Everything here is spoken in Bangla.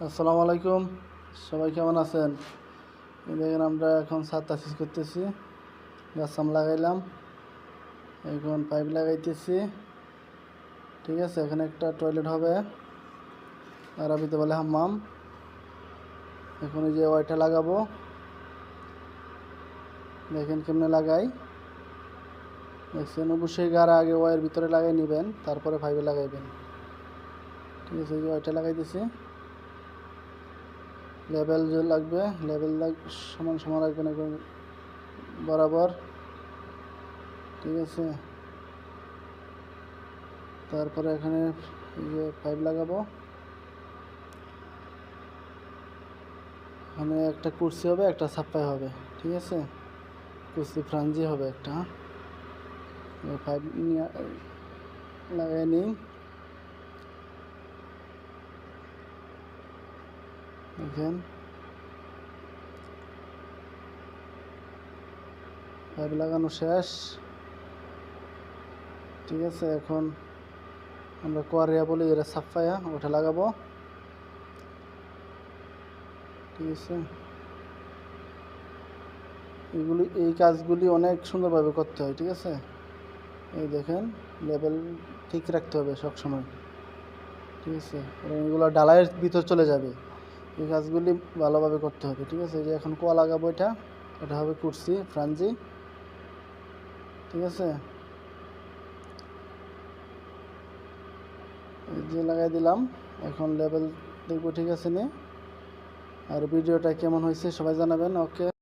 আসসালামু আলাইকুম। সবাই কেমন আছেন? দেখেন আমরা এখন ছাদ তাসিস করতেছি, গাছাম লাগাইলাম, এখন পাইপ লাগাইতেছি। ঠিক আছে, এখানে একটা টয়লেট হবে, আরবিতে বলে হাম্মাম। এখন এই যে ওয়াইটা লাগাবো, দেখেন কেমনে লাগাই। দেখছেন, অবশ্যই গাড়া আগে ওয়াইয়ের ভিতরে লাগাই নেবেন, তারপরে পাইপে লাগাইবেন। ঠিক আছে, এই যে ওয়াইটা লাগাইতেছি। লেবেল যে লাগবে, লেবেল সমান সমান রাখবেন একদম বরাবর। ঠিক আছে, তারপরে এখানে এই যে পাইপ লাগাবো। এখানে একটা কুর্সি হবে, একটা ছাপ্পাই হবে। ঠিক আছে, কুর্সি ফ্রাঞ্জি হবে একটা। পাইপ নিয়ে লাগাই নিই। দেখেন পাইপ লাগানো শেষ। ঠিক আছে, এখন আমরা কোয়ারিয়া বলি, এটা ছাপ্পাইয়া, ওটা লাগাবো। ঠিক আছে, এই কাজগুলি অনেক সুন্দরভাবে করতে হয়। ঠিক আছে, এই দেখেন লেভেল ঠিক রাখতে হবে সব সময়। ঠিক আছে, এগুলো ডালাইয়ের ভিতর চলে যাবে, এই কাজগুলি ভালোভাবে করতে হবে। ঠিক আছে, যে এখন কোয়া লাগাবো, এটা হবে কুর্সি ফ্রাঞ্জি। ঠিক আছে, এই যে লাগাই দিলাম। এখন লেভেল দেখবো ঠিক আছে নি। আর ভিডিওটা কেমন হয়েছে সবাই জানাবেন। ওকে।